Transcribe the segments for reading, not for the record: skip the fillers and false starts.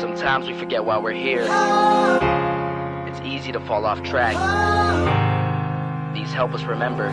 Sometimes we forget why we're here. It's easy to fall off track. These help us remember.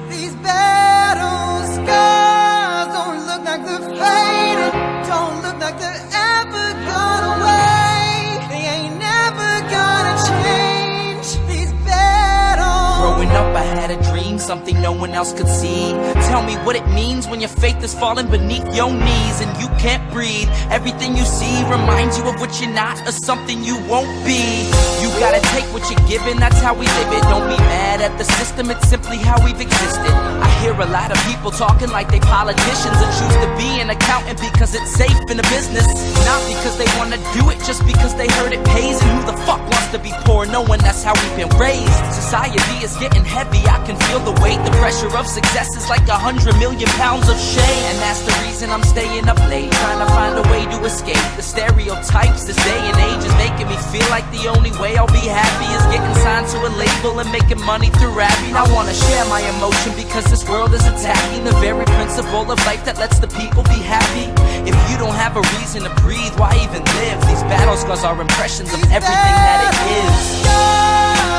These battle scars don't look like they're faded, don't look like they're ever gone away. They ain't never gonna change. These battles. Growing up I had a dream, something no one else could see. Tell me what it means when your faith is falling beneath your knees and you can't breathe. Everything you see reminds you of what you're not or something you won't be. You gotta take what you're given, that's how we live it. Don't be mad at the system, it's simply how we've existed. I hear a lot of people talking like they politicians and choose to be an accountant because it's safe in the business. Not because they wanna do it, just because they heard it pays. And who the fuck wants to be poor knowing that's how we've been raised? Society is getting heavy, I can feel the weight. The pressure of success is like 100 million pounds of shame. And that's the reason I'm staying up late, trying to find a way to escape the stereotypes this day and age is making me feel like the only way I'll be happy is getting signed to a label and making money through rapping. I wanna share my emotion because this world is attacking the very principle of life that lets the people be happy. If you don't have a reason to breathe, why even live? These battle scars are impressions of everything that it is.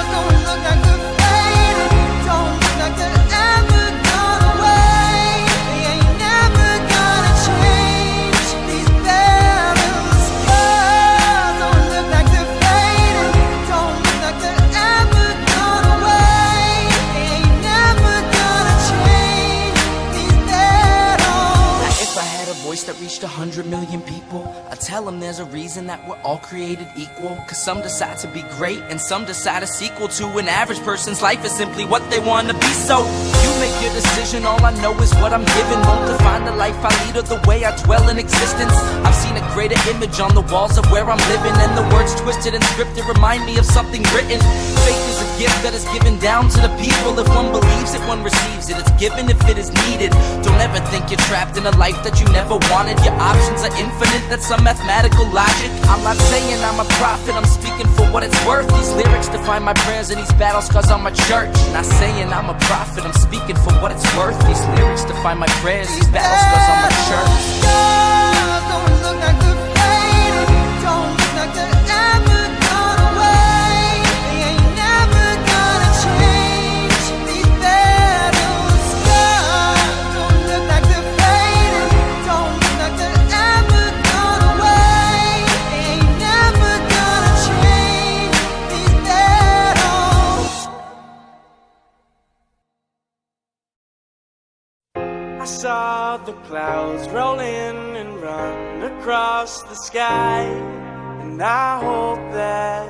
Don't look like they're faded, don't look like they're ever gone away. They ain't never gonna change. These battle scars don't look like they're faded, don't look like they're ever gone away. They ain't never gonna change. These battles. Now if I had a voice that reached 100 million people, I'd tell them there's a reason that we're all created equal. Cause some decide to be great and some decide a sequel to an average person's life is simply what they want to be. So you make your decision, all I know is what I'm given. Won't define the life I lead or the way I dwell in existence. I've seen a greater image on the walls of where I'm living, and the words twisted and scripted remind me of something written. Faith is a gift that is given down to the people. If one believes it, one receives it. It's given if it is needed. Don't ever think you're trapped in a life that you never wanted. Your options are infinite, that's some mathematical logic. I'm not saying I'm a prophet, I'm speaking for what it's worth. These lyrics define my prayers and these battle scars on my church. Not saying I'm a prophet, I'm speaking for what it's worth. These lyrics define my prayers, these battle scars on my church. Don't look like they're faded, don't look like they're ever gone away. They ain't never gonna change. These battle scars don't look like they're faded, don't look like they're ever gone away. They ain't never gonna change. These battles. I saw the clouds roll in and run across the sky, and I hope that,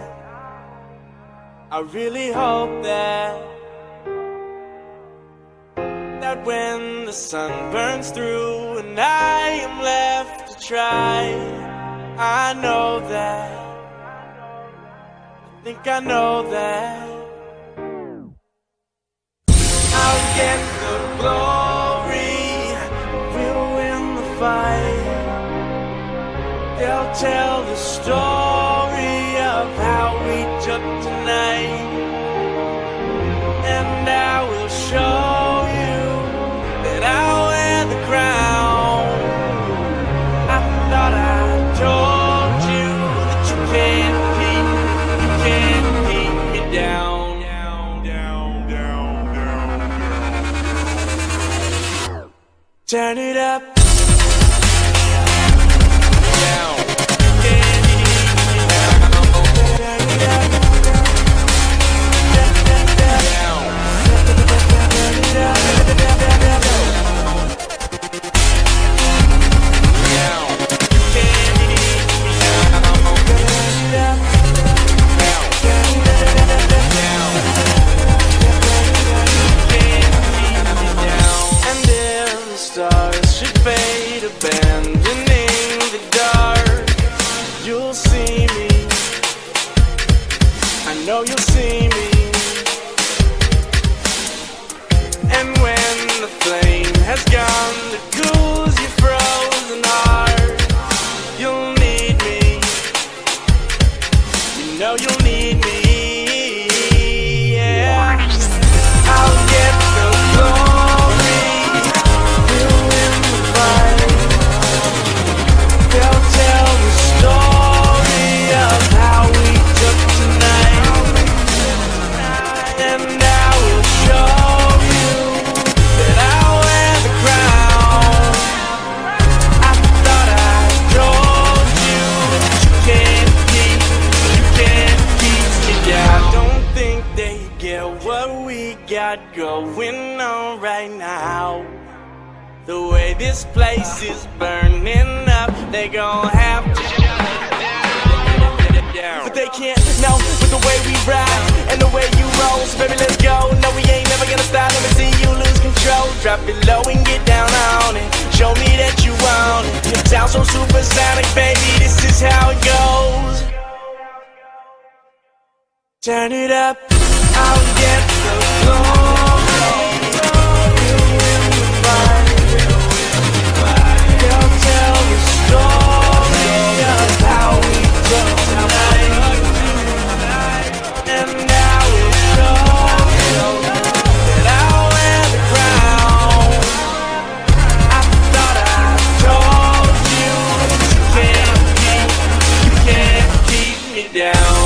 I really hope that when the sun burns through and I am left to try, I know that, I think I know that I'll get the glory, we'll win the fight. They'll tell the story of how we took tonight, and I will show you that I'll wear the crown. I thought I told you that you can't keep me down. Turn it up. Down. Can't keep me down. Turn it up. Down. Turn it up. Down. Can't keep me down. Turn it up. Down. Turn it up. Down. Can't keep me down. And if the stars should fade, abandoning the dark, you'll see me, I know you'll see me. And when the flame has gone to cool your frozen heart, you'll need me, you know you'll need me. Yeah, I'll get the glory, we'll win the fight. this place is burning up. They gon' have to but they can't know with the way we ride and the way you roll. So baby, let's go. No, we ain't never gonna stop. Let me see you lose control. Drop it low and get down on it. Show me that you want it. It sounds so supersonic, baby. This is how it goes. Turn it up. I'll get the glory. You will find. They'll tell the story of how we go tonight. And now it's yours that I'll wear the crown. I thought I told you you can't keep me down.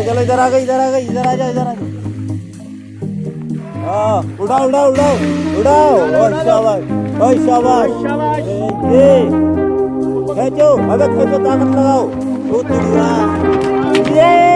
चलो इधर आ गई इधर आ जा हाँ उड़ाओ ओए शाबाश ये खींचो ताकत लगाओ ये